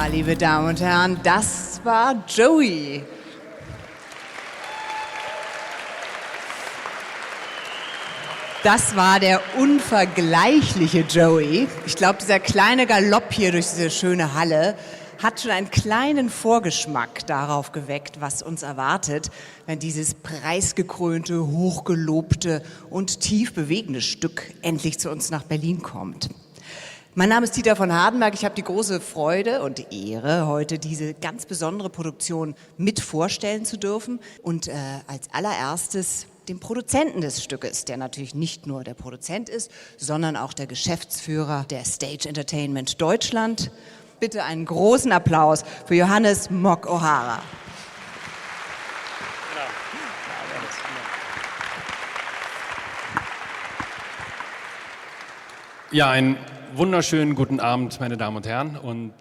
Ja, liebe Damen und Herren, das war Joey. Das war der unvergleichliche Joey. Ich glaube, dieser kleine Galopp hier durch diese schöne Halle hat schon einen kleinen Vorgeschmack darauf geweckt, was uns erwartet, wenn dieses preisgekrönte, hochgelobte und tief bewegende Stück endlich zu uns nach Berlin kommt. Mein Name ist Titel von Hardenberg. Ich habe die große Freude und Ehre, heute diese ganz besondere Produktion mit vorstellen zu dürfen. Und als allererstes den Produzenten des Stückes, der natürlich nicht nur der Produzent ist, sondern auch der Geschäftsführer der Stage Entertainment Deutschland. Bitte einen großen Applaus für Johannes Mock-O'Hara. Ja, einen wunderschönen guten Abend, meine Damen und Herren. Und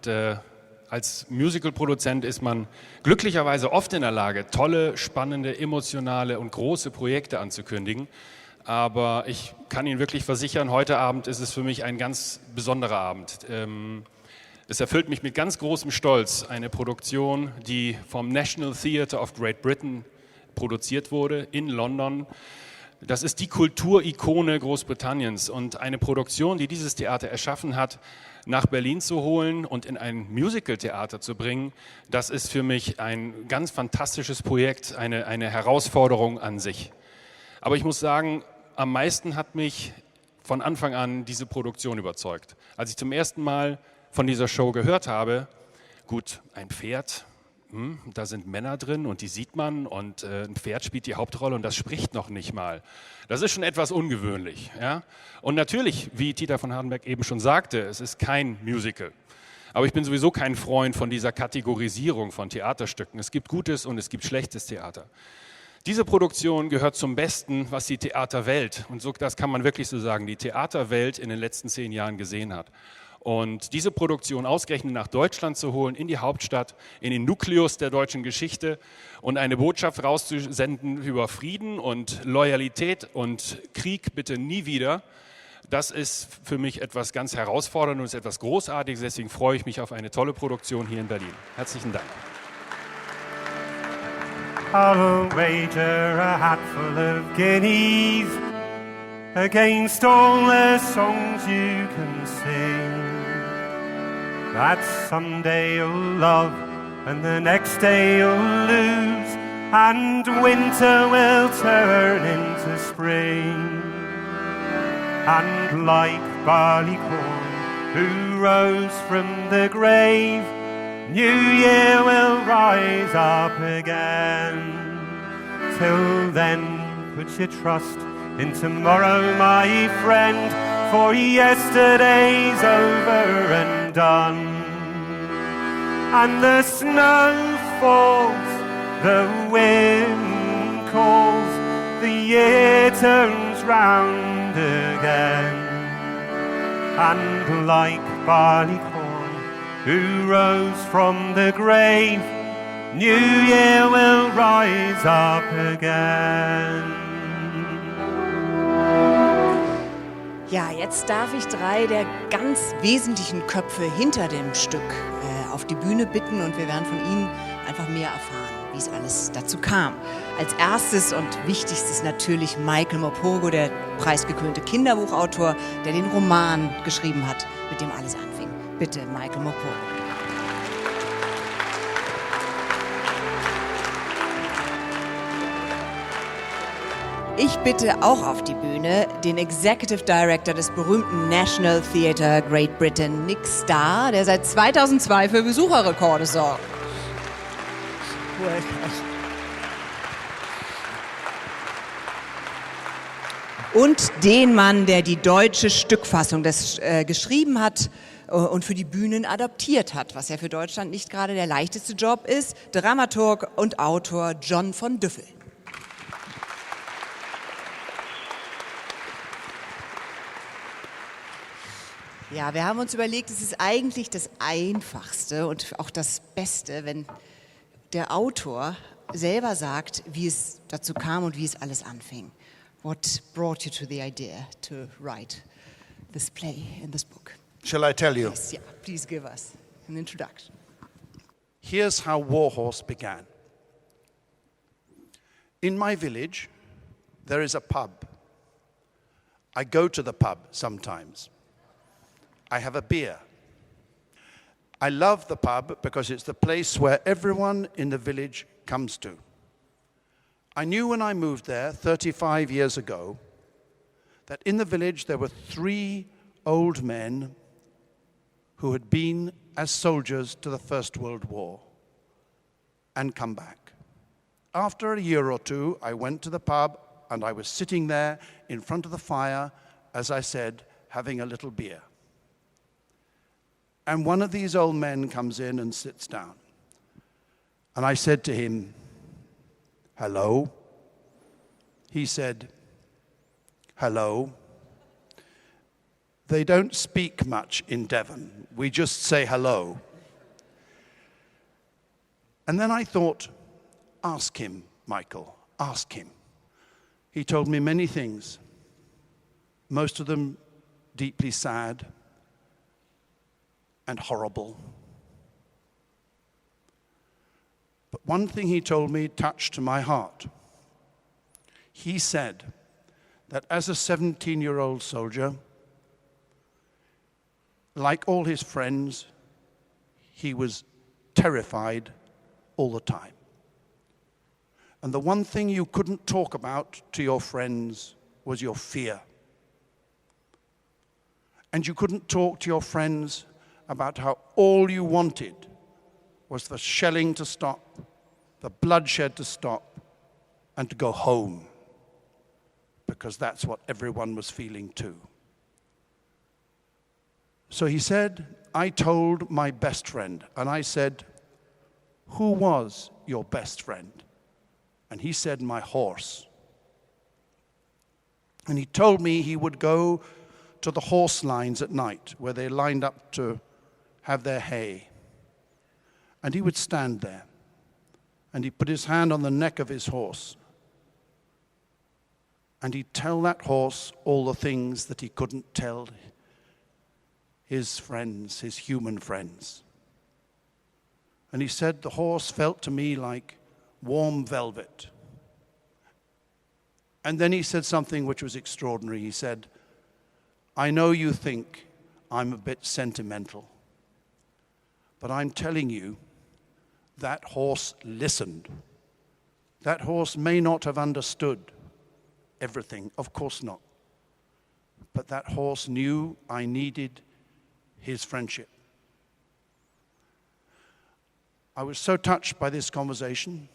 als Musical-Produzent ist man glücklicherweise oft in der Lage, tolle, spannende, emotionale und große Projekte anzukündigen. Aber ich kann Ihnen wirklich versichern, heute Abend ist es für mich ein ganz besonderer Abend. Es erfüllt mich mit ganz großem Stolz, eine Produktion, die vom National Theatre of Great Britain produziert wurde, in London. Das ist die Kulturikone Großbritanniens und eine Produktion, die dieses Theater erschaffen hat, nach Berlin zu holen und in ein Musical-Theater zu bringen, das ist für mich ein ganz fantastisches Projekt, eine Herausforderung an sich. Aber ich muss sagen, am meisten hat mich von Anfang an diese Produktion überzeugt. Als ich zum ersten Mal von dieser Show gehört habe, gut, ein Pferd, da sind Männer drin und die sieht man und ein Pferd spielt die Hauptrolle und das spricht noch nicht mal. Das ist schon etwas ungewöhnlich. Ja? Und natürlich, wie Titel von Hardenberg eben schon sagte, es ist kein Musical. Aber ich bin sowieso kein Freund von dieser Kategorisierung von Theaterstücken. Es gibt gutes und es gibt schlechtes Theater. Diese Produktion gehört zum Besten, was die Theaterwelt, und so, das kann man wirklich so sagen, die Theaterwelt in den letzten 10 Jahren gesehen hat. Und diese Produktion ausgerechnet nach Deutschland zu holen, in die Hauptstadt, in den Nukleus der deutschen Geschichte und eine Botschaft rauszusenden über Frieden und Loyalität und Krieg bitte nie wieder, das ist für mich etwas ganz Herausforderndes, etwas Großartiges. Deswegen freue ich mich auf eine tolle Produktion hier in Berlin. Herzlichen Dank. I'll wager a hatful of guineas against all the songs you can sing, that someday you'll love and the next day you'll lose, and winter will turn into spring. And like barleycorn who rose from the grave, New Year will rise up again. Till then, put your trust in tomorrow, my friend, for yesterday's over and done. And the snow falls, the wind calls, the year turns round again. And like barleycorn who rose from the grave, New Year will rise up again. Ja, jetzt darf ich 3 der ganz wesentlichen Köpfe hinter dem Stück auf die Bühne bitten und wir werden von ihnen einfach mehr erfahren, wie es alles dazu kam. Als erstes und wichtigstes natürlich Michael Morpurgo, der preisgekrönte Kinderbuchautor, der den Roman geschrieben hat, mit dem alles anfing. Bitte, Michael Morpurgo. Ich bitte auch auf die Bühne den Executive Director des berühmten National Theatre Great Britain, Nick Starr, der seit 2002 für Besucherrekorde sorgt. Und den Mann, der die deutsche Stückfassung geschrieben hat und für die Bühnen adaptiert hat, was ja für Deutschland nicht gerade der leichteste Job ist, Dramaturg und Autor John von Düffel. Ja, wir haben uns überlegt, es ist eigentlich das Einfachste und auch das Beste, wenn der Autor selber sagt, wie es dazu kam und wie es alles anfing. What brought you to the idea to write this play in this book? Shall I tell you? Yes, yeah, please give us an introduction. Here's how Warhorse began. In my village, there is a pub. I go to the pub sometimes. I have a beer. I love the pub because it's the place where everyone in the village comes to. I knew when I moved there 35 years ago that in the village there were 3 old men who had been as soldiers to the First World War and come back. After a year or two, I went to the pub and I was sitting there in front of the fire, as I said, having a little beer. And one of these old men comes in and sits down. And I said to him, "Hello?" He said, "Hello." They don't speak much in Devon. We just say hello. And then I thought, ask him, Michael, ask him. He told me many things, most of them deeply sad and horrible. But one thing he told me touched my heart. He said that as a 17-year-old soldier, like all his friends, he was terrified all the time. And the one thing you couldn't talk about to your friends was your fear. And you couldn't talk to your friends about how all you wanted was the shelling to stop, the bloodshed to stop, and to go home, because that's what everyone was feeling too. So he said, I told my best friend, and I said, "Who was your best friend?" And he said, "My horse." And he told me he would go to the horse lines at night where they lined up to have their hay. And he would stand there, and he'd put his hand on the neck of his horse, and he'd tell that horse all the things that he couldn't tell his friends, his human friends. And he said the horse felt to me like warm velvet. And then he said something which was extraordinary. He said, "I know you think I'm a bit sentimental, but I'm telling you, that horse listened. That horse may not have understood everything, of course not, but that horse knew I needed his friendship." I was so touched by this conversation,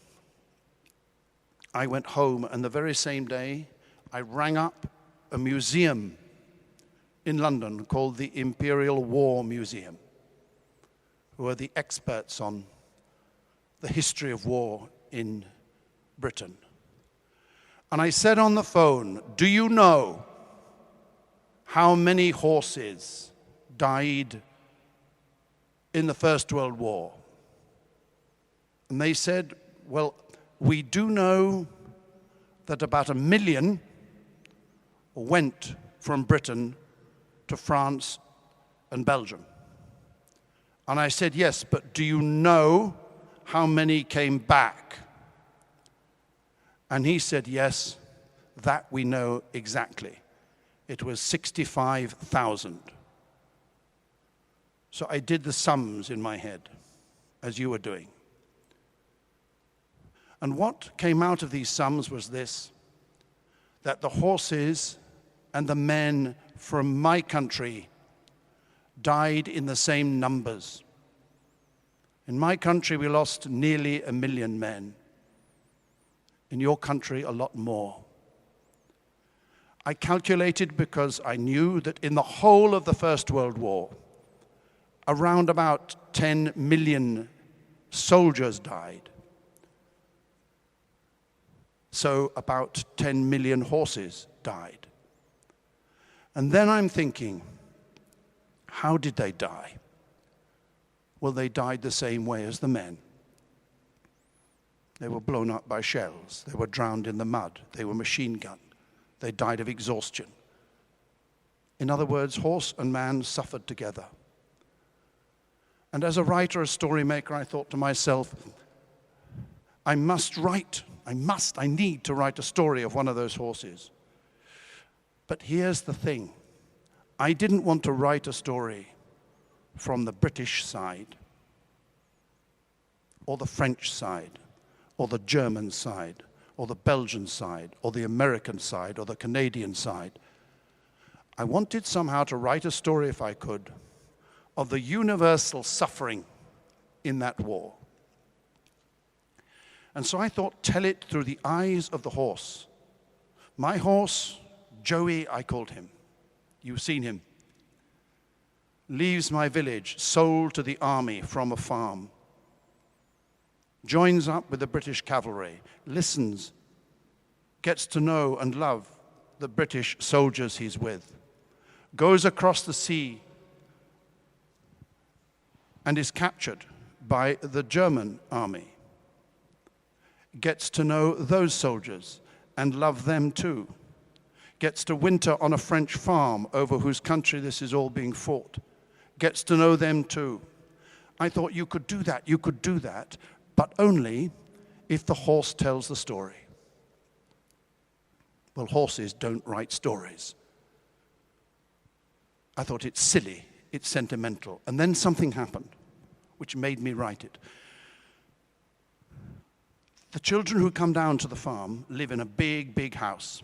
I went home, and the very same day, I rang up a museum in London called the Imperial War Museum, who are the experts on the history of war in Britain. And I said on the phone, "Do you know how many horses died in the First World War?" And they said, "Well, we do know that about 1 million went from Britain to France and Belgium." And I said, "Yes, but do you know how many came back?" And he said, "Yes, that we know exactly. It was 65,000. So I did the sums in my head, as you were doing. And what came out of these sums was this, that the horses and the men from my country died in the same numbers. In my country, we lost nearly 1 million men. In your country, a lot more. I calculated because I knew that in the whole of the First World War, around about 10 million soldiers died. So about 10 million horses died. And then I'm thinking, how did they die? Well, they died the same way as the men. They were blown up by shells. They were drowned in the mud. They were machine gunned. They died of exhaustion. In other words, horse and man suffered together. And as a writer, a story maker, I thought to myself, I need to write a story of one of those horses. But here's the thing. I didn't want to write a story from the British side, or the French side, or the German side, or the Belgian side, or the American side, or the Canadian side. I wanted somehow to write a story, if I could, of the universal suffering in that war. And so I thought, tell it through the eyes of the horse. My horse, Joey, I called him. You've seen him. Leaves my village, sold to the army from a farm. Joins up with the British cavalry, listens, gets to know and love the British soldiers he's with, goes across the sea and is captured by the German army, gets to know those soldiers and love them too, gets to winter on a French farm over whose country this is all being fought, gets to know them too. I thought you could do that, but only if the horse tells the story. Well, horses don't write stories. I thought it's silly, it's sentimental. And then something happened, which made me write it. The children who come down to the farm live in a big, big house,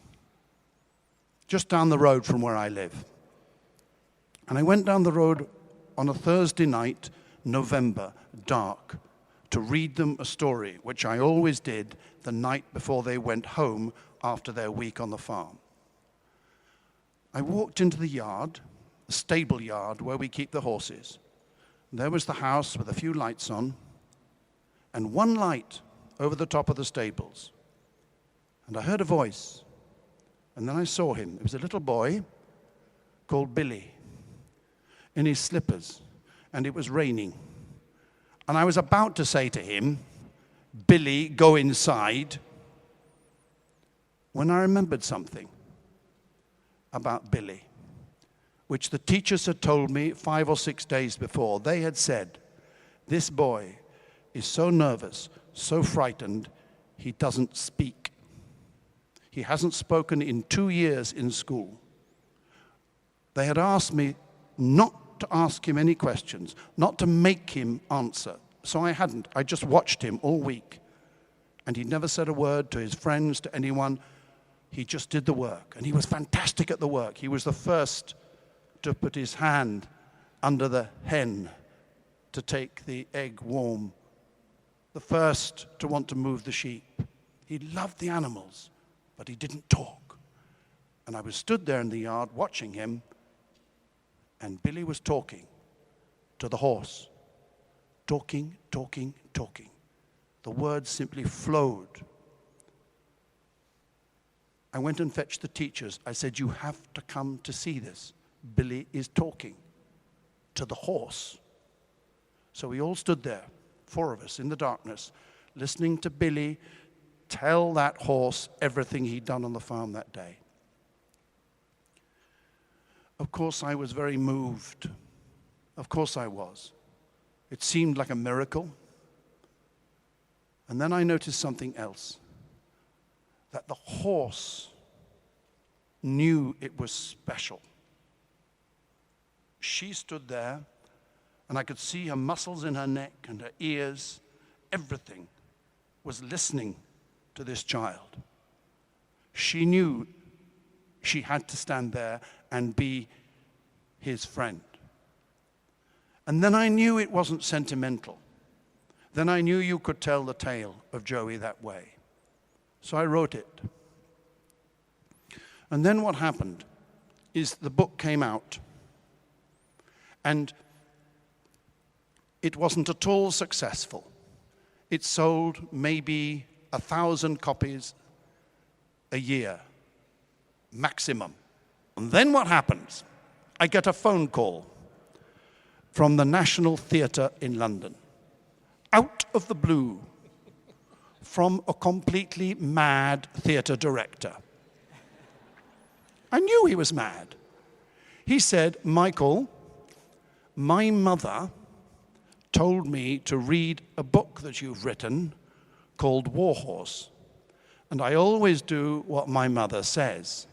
just down the road from where I live. And I went down the road on a Thursday night, November, dark, to read them a story, which I always did the night before they went home after their week on the farm. I walked into the yard, the stable yard where we keep the horses. There was the house with a few lights on, and one light over the top of the stables. And I heard a voice, and then I saw him. It was a little boy called Billy in his slippers, and it was raining. And I was about to say to him, Billy, go inside, when I remembered something about Billy, which the teachers had told me 5 or 6 days before. They had said, this boy is so nervous, so frightened, he doesn't speak. He hasn't spoken in 2 years in school. They had asked me not to ask him any questions, not to make him answer. So I hadn't. I just watched him all week. And he never said a word to his friends, to anyone. He just did the work. And he was fantastic at the work. He was the first to put his hand under the hen to take the egg warm. The first to want to move the sheep. He loved the animals, but he didn't talk. And I was stood there in the yard watching him, and Billy was talking to the horse. Talking, talking, talking. The words simply flowed. I went and fetched the teachers. I said, you have to come to see this. Billy is talking to the horse. So we all stood there, 4 of us in the darkness, listening to Billy tell that horse everything he'd done on the farm that day. Of course, I was very moved. Of course I was. It seemed like a miracle. And then I noticed something else. That the horse knew it was special. She stood there, and I could see her muscles in her neck and her ears. Everything was listening to this child. She knew she had to stand there and be his friend. And then I knew it wasn't sentimental. Then I knew you could tell the tale of Joey that way. So I wrote it. And then what happened is the book came out. And it wasn't at all successful. It sold maybe 1,000 copies a year, maximum. And then what happens? I get a phone call from the National Theatre in London, out of the blue, from a completely mad theatre director. I knew he was mad. He said, Michael, my mother told me to read a book that you've written called Warhorse. And I always do what my mother says.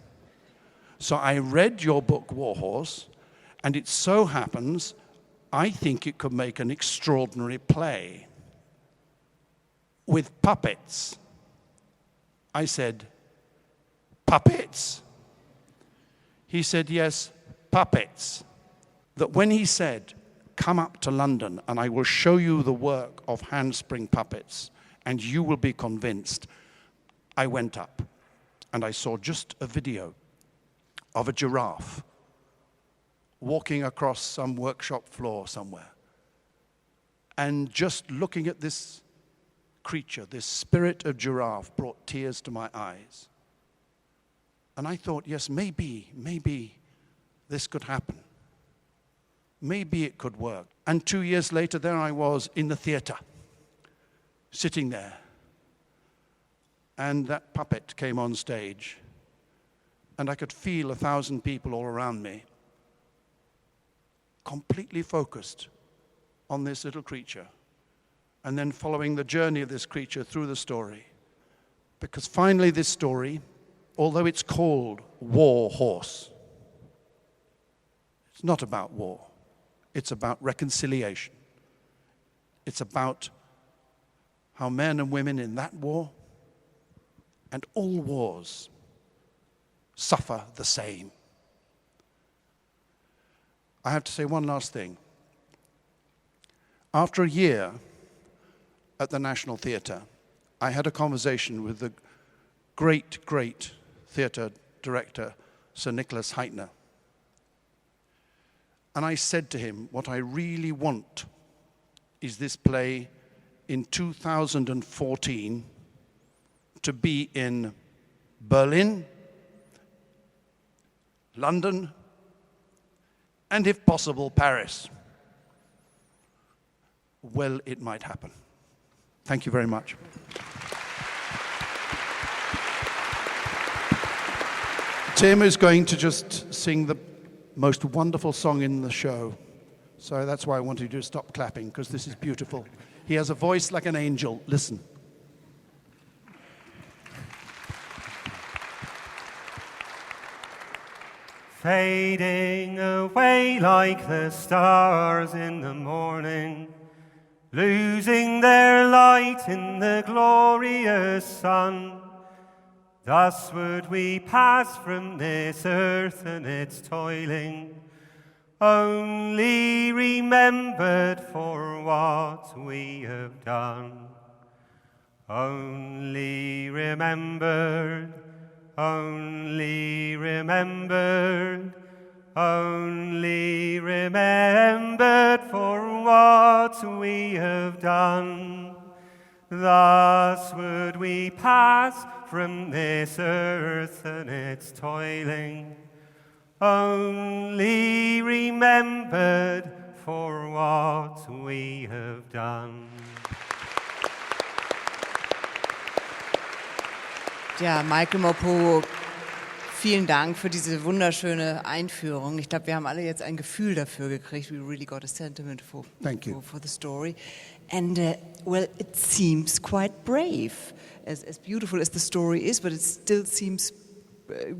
So I read your book, Warhorse, and it so happens I think it could make an extraordinary play with puppets. I said, puppets? He said, yes, puppets. That when he said, come up to London and I will show you the work of handspring puppets and you will be convinced, I went up and I saw just a video of a giraffe walking across some workshop floor somewhere. And just looking at this creature, this spirit of giraffe, brought tears to my eyes. And I thought, yes, maybe this could happen. Maybe it could work. And 2 years later, there I was in the theater, sitting there. And that puppet came on stage. And I could feel 1,000 people all around me, completely focused on this little creature. And then following the journey of this creature through the story. Because finally this story, although it's called War Horse, it's not about war. It's about reconciliation. It's about how men and women in that war and all wars suffer the same. I have to say one last thing. After a year at the National Theatre, I had a conversation with the great theatre director, Sir Nicholas Heitner. And I said to him, what I really want is this play in 2014 to be in Berlin, London, and if possible, Paris. Well, it might happen. Thank you very much. Tim is going to just sing the most wonderful song in the show. So that's why I wanted you to stop clapping, because this is beautiful. He has a voice like an angel. Listen. Fading away like the stars in the morning, losing their light in the glorious sun. Thus would we pass from this earth and its toiling, only remembered for what we have done. Only remembered, only remembered, only remembered for what we have done. Thus would we pass from this earth and its toiling, only remembered for what we have done. Ja, Michael Morpurgo, vielen Dank für diese wunderschöne Einführung. Ich glaube, wir haben alle jetzt ein Gefühl dafür gekriegt. We really got a sentiment for the story. And, well, it seems quite brave, as beautiful as the story is, but it still seems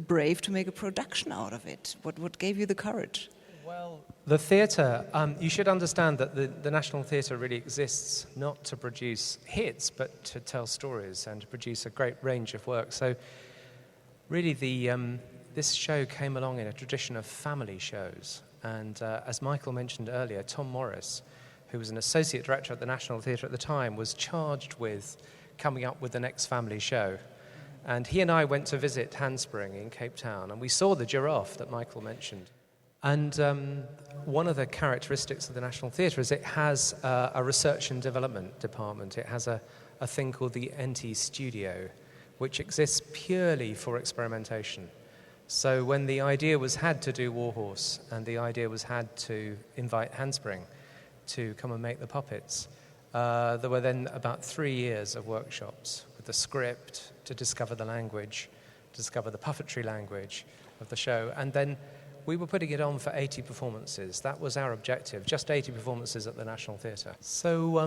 brave to make a production out of it. What gave you the courage? Well, the theatre, you should understand that the National Theatre really exists not to produce hits, but to tell stories and to produce a great range of work. So really this show came along in a tradition of family shows. And as Michael mentioned earlier, Tom Morris, who was an associate director at the National Theatre at the time, was charged with coming up with the next family show. And he and I went to visit Handspring in Cape Town, and we saw the giraffe that Michael mentioned. And one of the characteristics of the National Theatre is it has a research and development department. It has a thing called the NT Studio, which exists purely for experimentation. So when the idea was had to do Warhorse, and the idea was had to invite Handspring to come and make the puppets, there were then about 3 years of workshops with the script to discover the language, discover the puppetry language of the show. And then we were putting it on for 80 performances. That was our objective, just 80 performances at the National Theatre. So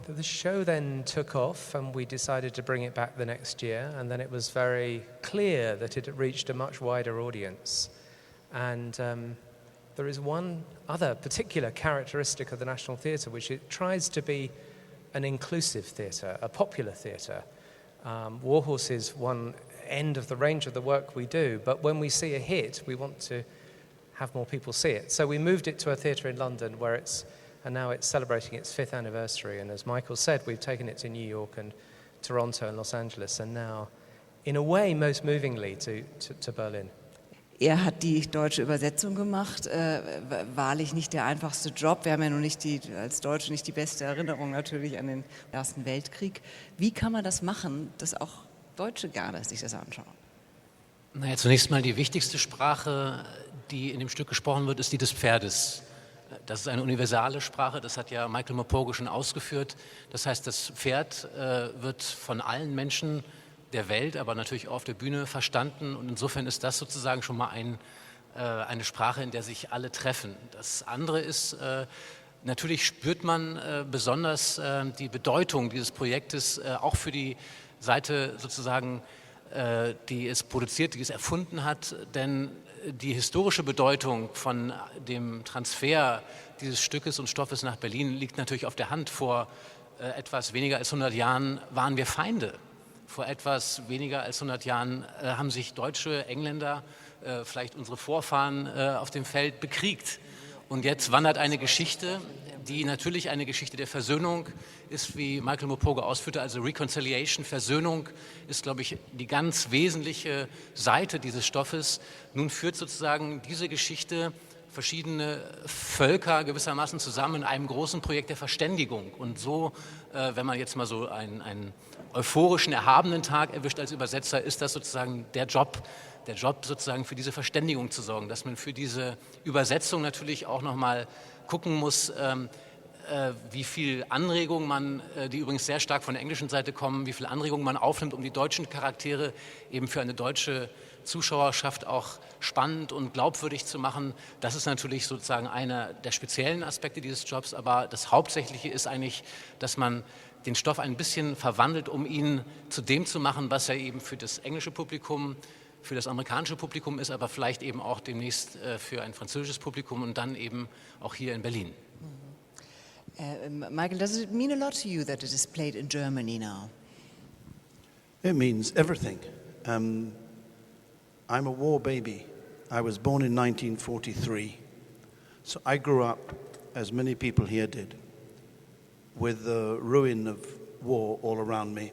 the show then took off, and we decided to bring it back the next year, and then it was very clear that it had reached a much wider audience. And there is one other particular characteristic of the National Theatre, which it tries to be an inclusive theatre, a popular theatre. Warhorse is one end of the range of the work we do, but when we see a hit, we want to have more people see it. So we moved it to a theatre in London and now it's celebrating its 5th anniversary, and as Michael said, we've taken it to New York and Toronto and Los Angeles, and now, in a way, most movingly, to Berlin. Hat die deutsche Übersetzung gemacht, wahrlich nicht der einfachste Job. Wir haben ja nun als Deutsche nicht die beste Erinnerung natürlich an den Ersten Weltkrieg. Wie kann man das machen, dass auch Deutsche gerne sich das anschauen? Naja, zunächst mal die wichtigste Sprache, die in dem Stück gesprochen wird, ist die des Pferdes. Das ist eine universale Sprache, das hat ja Michael Morpurgo schon ausgeführt. Das heißt, das Pferd wird von allen Menschen der Welt, aber natürlich auch auf der Bühne verstanden. Und insofern ist das sozusagen schon mal eine Sprache, in der sich alle treffen. Das andere ist, natürlich spürt man besonders die Bedeutung dieses Projektes auch für die Seite sozusagen, die es produziert, die es erfunden hat, denn die historische Bedeutung von dem Transfer dieses Stückes und Stoffes nach Berlin liegt natürlich auf der Hand. Vor etwas weniger als 100 Jahren waren wir Feinde. Vor etwas weniger als 100 Jahren haben sich Deutsche, Engländer, vielleicht unsere Vorfahren auf dem Feld bekriegt. Und jetzt wandert eine Geschichte, die natürlich eine Geschichte der Versöhnung ist, wie Michael Morpurgo ausführte, also Reconciliation, Versöhnung ist, glaube ich, die ganz wesentliche Seite dieses Stoffes. Nun führt sozusagen diese Geschichte verschiedene Völker gewissermaßen zusammen in einem großen Projekt der Verständigung. Und so, wenn man jetzt mal so einen euphorischen, erhabenen Tag erwischt als Übersetzer, ist das sozusagen der Job sozusagen für diese Verständigung zu sorgen, dass man für diese Übersetzung natürlich auch nochmal gucken muss, wie viel Anregungen man, die übrigens sehr stark von der englischen Seite kommen, wie viel Anregungen man aufnimmt, um die deutschen Charaktere eben für eine deutsche Zuschauerschaft auch spannend und glaubwürdig zu machen. Das ist natürlich sozusagen einer der speziellen Aspekte dieses Jobs, aber das Hauptsächliche ist eigentlich, dass man den Stoff ein bisschen verwandelt, um ihn zu dem zu machen, was er eben für das englische Publikum, für das amerikanische Publikum ist, aber vielleicht eben auch demnächst für ein französisches Publikum und dann eben auch hier in Berlin. Michael, does it mean a lot to you that it is played in Germany now? It means everything. I'm a war baby. I was born in 1943. So I grew up, as many people here did, with the ruin of war all around me.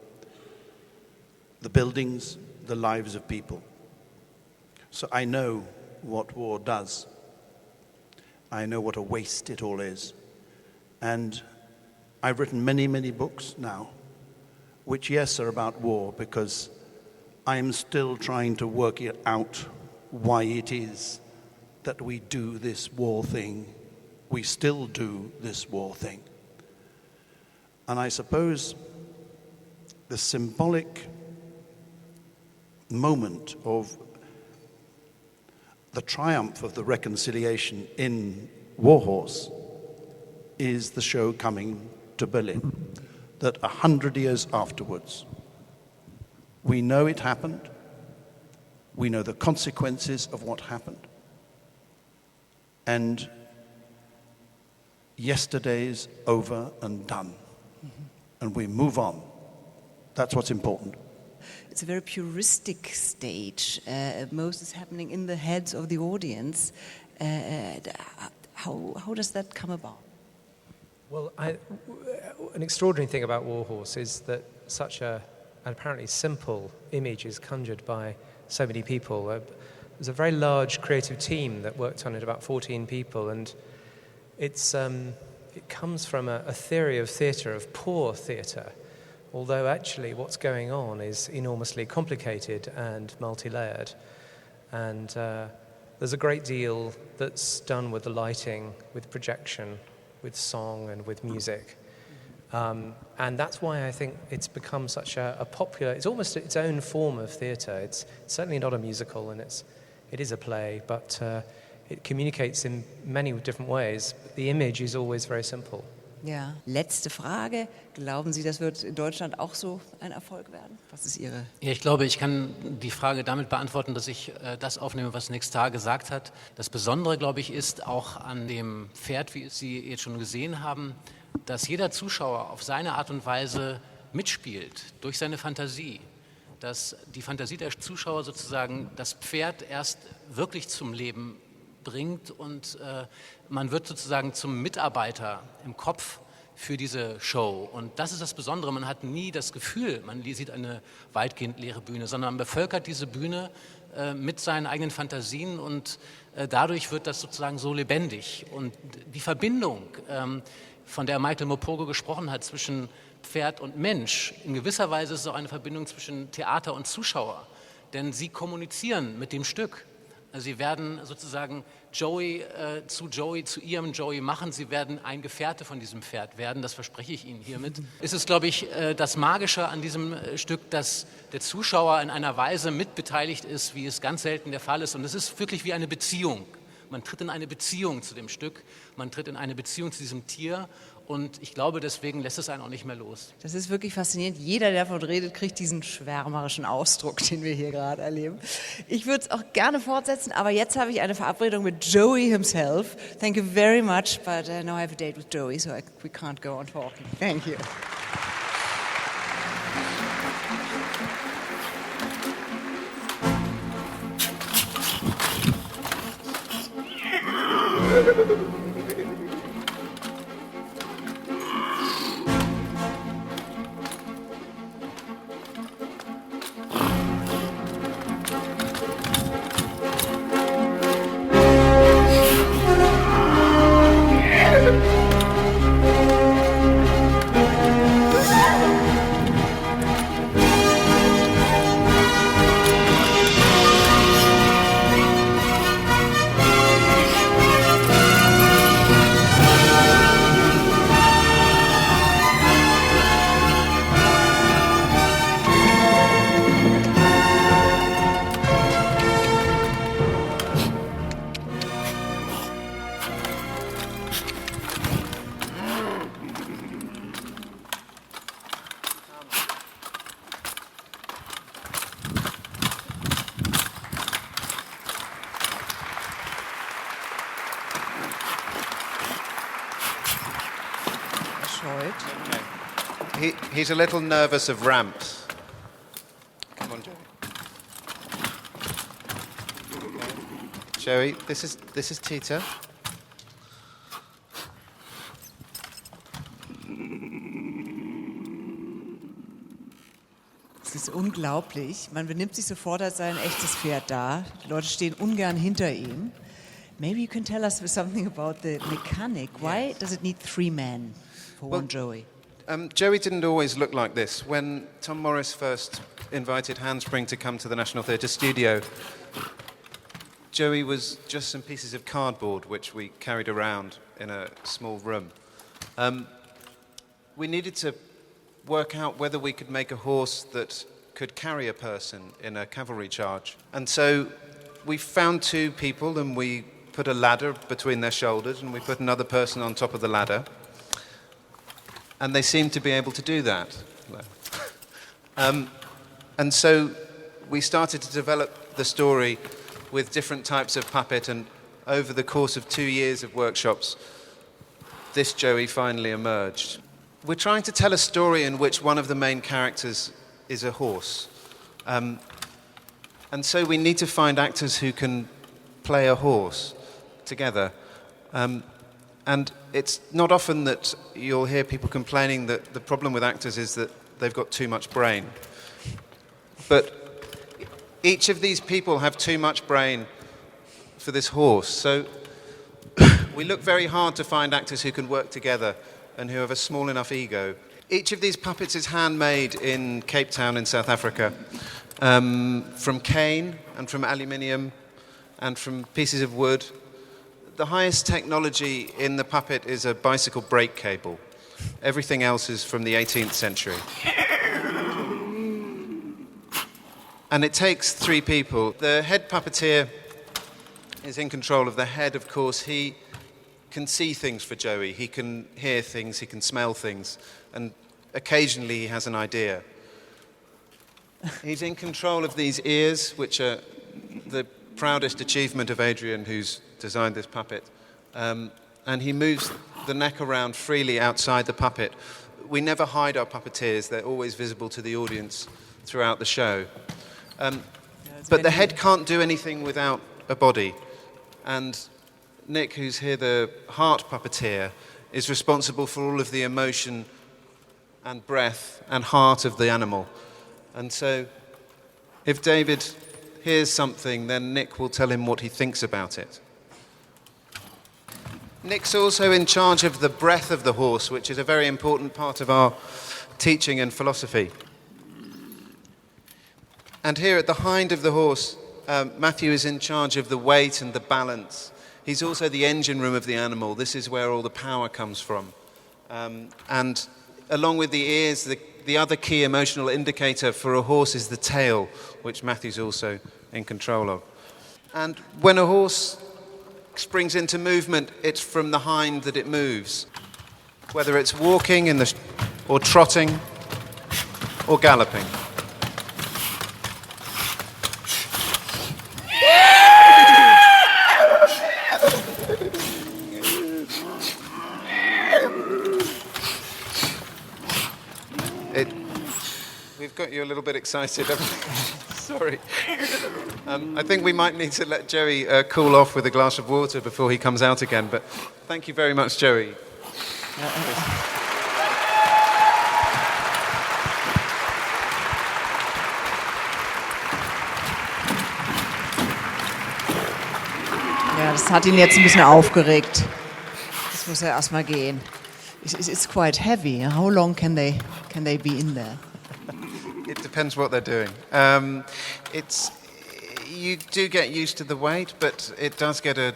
The buildings, the lives of people. So I know what war does. I know what a waste it all is. And I've written many, many books now, which, yes, are about war, because I'm still trying to work it out why it is that we do this war thing. We still do this war thing. And I suppose the symbolic moment of the triumph of the reconciliation in Warhorse is the show coming to Berlin, that 100 years afterwards, we know it happened, we know the consequences of what happened, and yesterday's over and done, and we move on. That's what's important. It's a very puristic stage. Most is happening in the heads of the audience. How does that come about? Well, an extraordinary thing about Warhorse is that such an apparently simple image is conjured by so many people. There's a very large creative team that worked on it, about 14 people, and it comes from a theory of theatre, of poor theatre, although actually what's going on is enormously complicated and multi-layered. And there's a great deal that's done with the lighting, with projection, with song and with music. And that's why I think it's become such a popular, it's almost its own form of theatre. It's certainly not a musical, and it is a play, but it communicates in many different ways. The image is always very simple. Ja. Letzte Frage. Glauben Sie, das wird in Deutschland auch so ein Erfolg werden? Was ist Ihre? Ja, ich glaube, ich kann die Frage damit beantworten, dass ich das aufnehme, was Nick Starr gesagt hat. Das Besondere, glaube ich, ist auch an dem Pferd, wie Sie jetzt schon gesehen haben, dass jeder Zuschauer auf seine Art und Weise mitspielt, durch seine Fantasie. Dass die Fantasie der Zuschauer sozusagen das Pferd erst wirklich zum Leben bringt und man wird sozusagen zum Mitarbeiter im Kopf für diese Show. Und das ist das Besondere. Man hat nie das Gefühl, man sieht eine weitgehend leere Bühne, sondern man bevölkert diese Bühne mit seinen eigenen Fantasien und dadurch wird das sozusagen so lebendig. Und die Verbindung, von der Michael Morpurgo gesprochen hat, zwischen Pferd und Mensch, in gewisser Weise ist es auch eine Verbindung zwischen Theater und Zuschauer, denn sie kommunizieren mit dem Stück. Sie werden sozusagen Joey zu ihrem Joey machen. Sie werden ein Gefährte von diesem Pferd werden, das verspreche ich Ihnen hiermit. Es ist, glaube ich, das Magische an diesem Stück, dass der Zuschauer in einer Weise mitbeteiligt ist, wie es ganz selten der Fall ist. Und es ist wirklich wie eine Beziehung. Man tritt in eine Beziehung zu dem Stück, man tritt in eine Beziehung zu diesem Tier. Und ich glaube, deswegen lässt es einen auch nicht mehr los. Das ist wirklich faszinierend. Jeder, der davon redet, kriegt diesen schwärmerischen Ausdruck, den wir hier gerade erleben. Ich würde es auch gerne fortsetzen, aber jetzt habe ich eine Verabredung mit Joey himself. Thank you very much, but now I have a date with Joey, so we can't go on talking. Thank you. He's a little nervous of ramps. Come on, Joey. Okay. Joey, this is Titel. Es ist unglaublich. Man benimmt sich sofort als sei ein echtes Pferd da. Die Leute stehen ungern hinter ihm. Maybe you can tell us something about the mechanic. Why does it need 3 men for one Joey? Joey didn't always look like this. When Tom Morris first invited Handspring to come to the National Theatre studio, Joey was just some pieces of cardboard which we carried around in a small room. We needed to work out whether we could make a horse that could carry a person in a cavalry charge. And so we found 2 people and we put a ladder between their shoulders and we put another person on top of the ladder. And they seemed to be able to do that. And so we started to develop the story with different types of puppet, and over the course of 2 years of workshops, this Joey finally emerged. We're trying to tell a story in which one of the main characters is a horse. And so we need to find actors who can play a horse together. And it's not often that you'll hear people complaining that the problem with actors is that they've got too much brain. But each of these people have too much brain for this horse. So we look very hard to find actors who can work together and who have a small enough ego. Each of these puppets is handmade in Cape Town in South Africa, from cane and from aluminium and from pieces of wood. The highest technology in the puppet is a bicycle brake cable. Everything else is from the 18th century. And it takes 3 people. The head puppeteer is in control of the head, of course, he can see things for Joey. He can hear things, he can smell things, and occasionally he has an idea. He's in control of these ears, which are the proudest achievement of Adrian, who's designed this puppet. And he moves the neck around freely outside the puppet. We never hide our puppeteers. They're always visible to the audience throughout the show. But the head can't do anything without a body. And Nick, who's here the heart puppeteer, is responsible for all of the emotion and breath and heart of the animal. And so if David hears something, then Nick will tell him what he thinks about it. Nick's also in charge of the breath of the horse, which is a very important part of our teaching and philosophy. And here at the hind of the horse, Matthew is in charge of the weight and the balance. He's also the engine room of the animal. This is where all the power comes from. And along with the ears, the other key emotional indicator for a horse is the tail, which Matthew's also in control of. And when a horse springs into movement, it's from the hind that it moves. Whether it's walking or trotting or galloping. We've got you a little bit excited. Sorry. I think we might need to let Joey cool off with a glass of water before he comes out again, but thank you very much, Joey. Ja, das hat ihn jetzt ein bisschen aufgeregt. Das muss er erstmal gehen. It's quite heavy. How long can they be in there? It depends what they're doing. You do get used to the weight, but it does get a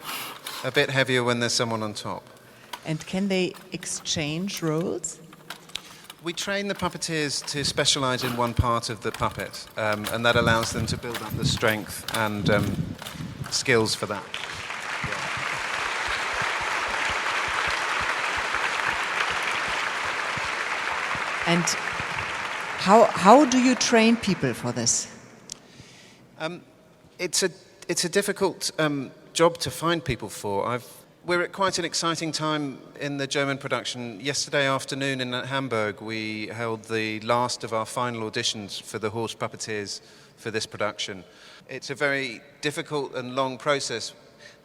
bit heavier when there's someone on top. And can they exchange roles? We train the puppeteers to specialize in one part of the puppet, and that allows them to build up the strength and skills for that. And how do you train people for this? It's a difficult job to find people for. We're at quite an exciting time in the German production. Yesterday afternoon in Hamburg, we held the last of our final auditions for the horse puppeteers for this production. It's a very difficult and long process.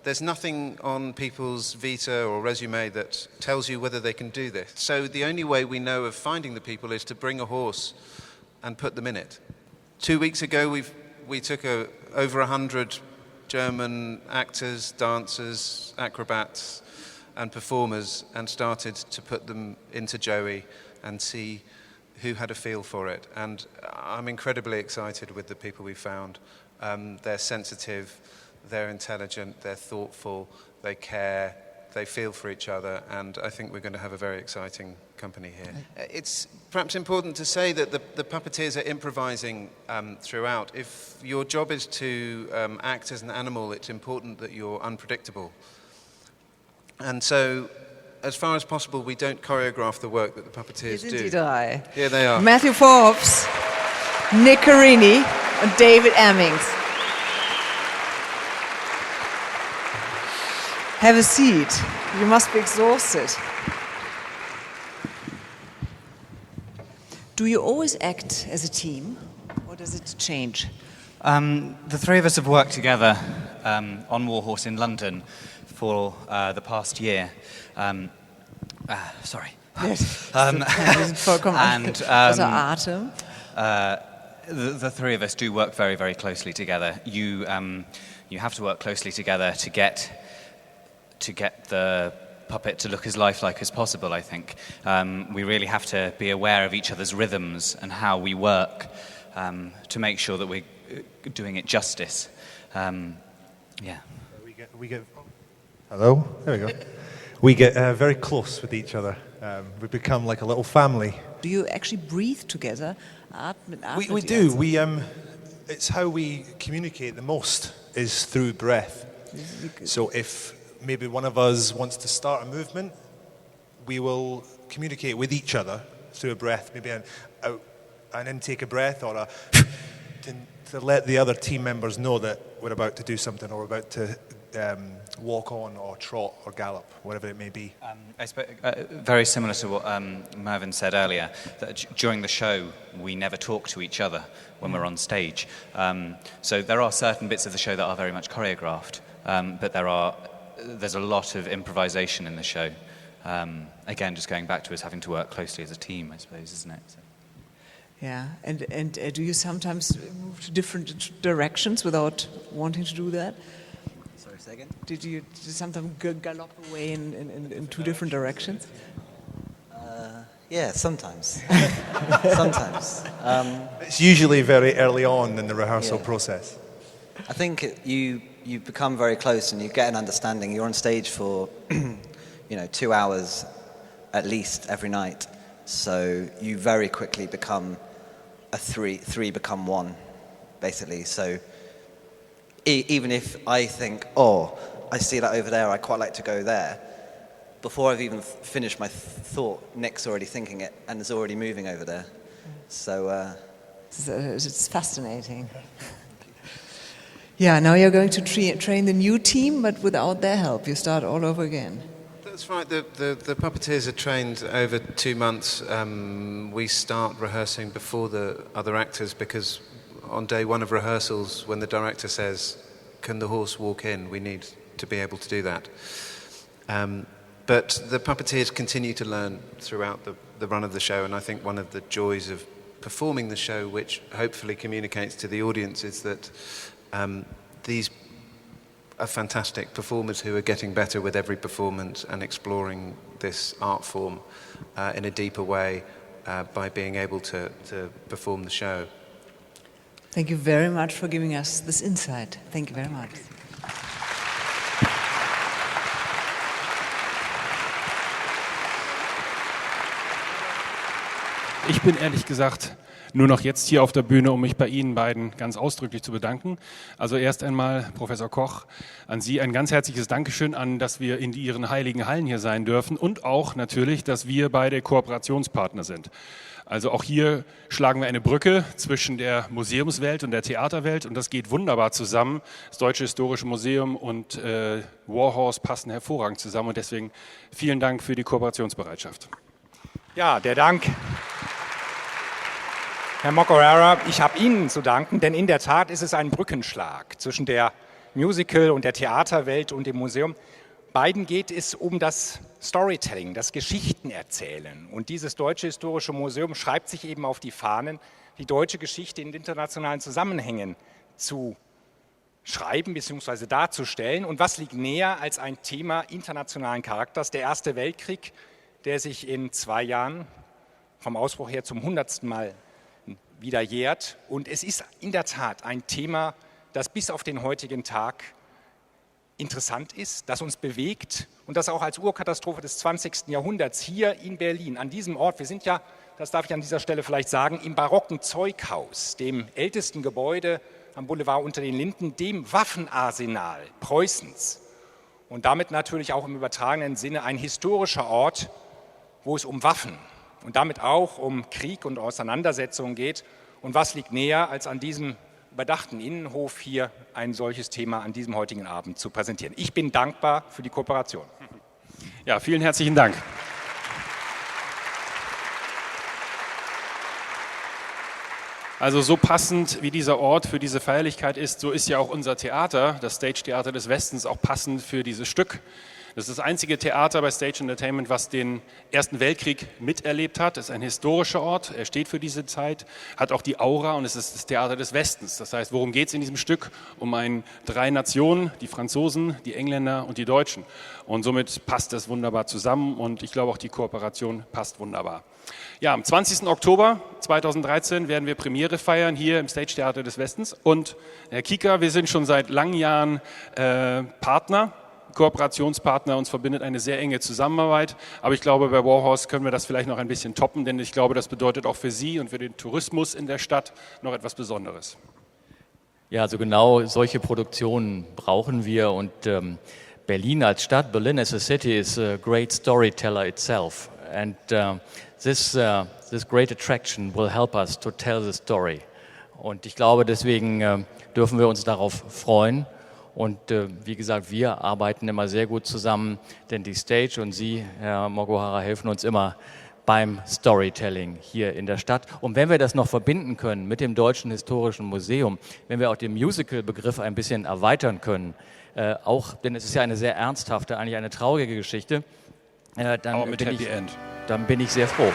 There's nothing on people's vita or resume that tells you whether they can do this. So the only way we know of finding the people is to bring a horse and put them in it. 2 weeks ago, we took over 100 German actors, dancers, acrobats, and performers and started to put them into Joey and see who had a feel for it. And I'm incredibly excited with the people we found. They're sensitive, they're intelligent, they're thoughtful, they care, they feel for each other, and I think we're going to have a very exciting company here. It's perhaps important to say that the puppeteers are improvising throughout. If your job is to act as an animal, it's important that you're unpredictable. And so, as far as possible, we don't choreograph the work that the puppeteers do. Hier sind die drei. Here they are. Matthew Forbes, Nick Carini und David Emmings. Have a seat. You must be exhausted. Do you always act as a team, or does it change? The three of us have worked together on Warhorse in London for the past year. Sorry. Yes. And Atem. The three of us do work very, very closely together. You have to work closely together to get the puppet to look as lifelike as possible, I think. We really have to be aware of each other's rhythms and how we work to make sure that we're doing it justice. We get hello? There we go. We get very close with each other. We become like a little family. Do you actually breathe together? We do. It's how we communicate the most is through breath. So if maybe one of us wants to start a movement, we will communicate with each other through a breath, maybe an intake of breath or to let the other team members know that we're about to do something or we're about to walk on or trot or gallop, whatever it may be. I suppose, very similar to what Mervyn said earlier, that during the show we never talk to each other when we're on stage. So there are certain bits of the show that are very much choreographed, but there's a lot of improvisation in the show. Again, just going back to us having to work closely as a team, I suppose, isn't it? So. Yeah, and do you sometimes move to different directions without wanting to do that? Sorry, say again? Did you sometimes gallop away in two different directions? Yeah, sometimes. Sometimes. It's usually very early on in the rehearsal process. I think you become very close and you get an understanding. You're on stage for 2 hours at least every night, so you very quickly become three become one, basically. So even if I think, I see that over there, I quite like to go there, before I've even finished my thought, Nick's already thinking it and is already moving over there. So it's fascinating. Yeah, now you're going to train the new team, but without their help. You start all over again. That's right. The puppeteers are trained over 2 months. We start rehearsing before the other actors because on day one of rehearsals, when the director says, "Can the horse walk in?" we need to be able to do that. But the puppeteers continue to learn throughout the run of the show, and I think one of the joys of performing the show, which hopefully communicates to the audience, is that these are fantastic performers who are getting better with every performance and exploring this art form in a deeper way by being able to perform the show. Thank you very much for giving us this insight. Thank you very much. Ich bin ehrlich gesagt nur noch jetzt hier auf der Bühne, um mich bei Ihnen beiden ganz ausdrücklich zu bedanken. Also erst einmal, Professor Koch, an Sie ein ganz herzliches Dankeschön dass wir in Ihren heiligen Hallen hier sein dürfen und auch natürlich, dass wir beide Kooperationspartner sind. Also auch hier schlagen wir eine Brücke zwischen der Museumswelt und der Theaterwelt und das geht wunderbar zusammen. Das Deutsche Historische Museum und Warhorse passen hervorragend zusammen und deswegen vielen Dank für die Kooperationsbereitschaft. Ja, der Dank. Herr Mock-O'Hara, ich habe Ihnen zu danken, denn in der Tat ist es ein Brückenschlag zwischen der Musical- und der Theaterwelt und dem Museum. Beiden geht es um das Storytelling, das Geschichtenerzählen. Und dieses Deutsche Historische Museum schreibt sich eben auf die Fahnen, die deutsche Geschichte in internationalen Zusammenhängen zu schreiben bzw. darzustellen. Und was liegt näher als ein Thema internationalen Charakters, der Erste Weltkrieg, der sich in 2 Jahren vom Ausbruch her zum 100. Mal wieder jährt. Und es ist in der Tat ein Thema, das bis auf den heutigen Tag interessant ist, das uns bewegt und das auch als Urkatastrophe des 20. Jahrhunderts hier in Berlin, an diesem Ort, wir sind ja, das darf ich an dieser Stelle vielleicht sagen, im barocken Zeughaus, dem ältesten Gebäude am Boulevard unter den Linden, dem Waffenarsenal Preußens und damit natürlich auch im übertragenen Sinne ein historischer Ort, wo es um Waffen und damit auch um Krieg und Auseinandersetzungen geht. Und was liegt näher, als an diesem überdachten Innenhof hier ein solches Thema an diesem heutigen Abend zu präsentieren. Ich bin dankbar für die Kooperation. Ja, vielen herzlichen Dank. Also so passend wie dieser Ort für diese Feierlichkeit ist, so ist ja auch unser Theater, das Stage Theater des Westens, auch passend für dieses Stück. Das ist das einzige Theater bei Stage Entertainment, was den Ersten Weltkrieg miterlebt hat. Es ist ein historischer Ort, er steht für diese Zeit, hat auch die Aura und es ist das Theater des Westens. Das heißt, worum geht es in diesem Stück? Um 3 Nationen, die Franzosen, die Engländer und die Deutschen. Und somit passt das wunderbar zusammen und ich glaube auch die Kooperation passt wunderbar. Ja, am 20. Oktober 2013 werden wir Premiere feiern hier im Stage Theater des Westens. Und Herr Kieker, wir sind schon seit langen Jahren Partner, Kooperationspartner, uns verbindet eine sehr enge Zusammenarbeit, aber ich glaube, bei Warhorse können wir das vielleicht noch ein bisschen toppen, denn ich glaube, das bedeutet auch für Sie und für den Tourismus in der Stadt noch etwas Besonderes. Ja, also genau solche Produktionen brauchen wir und Berlin als Stadt, Berlin as a city is a great storyteller itself and this great attraction will help us to tell the story. Und ich glaube, deswegen dürfen wir uns darauf freuen. Und wie gesagt, wir arbeiten immer sehr gut zusammen, denn die Stage und Sie, Herr Mock-O'Hara, helfen uns immer beim Storytelling hier in der Stadt. Und wenn wir das noch verbinden können mit dem Deutschen Historischen Museum, wenn wir auch den Musical-Begriff ein bisschen erweitern können, auch, denn es ist ja eine sehr ernsthafte, eigentlich eine traurige Geschichte, dann bin ich sehr froh.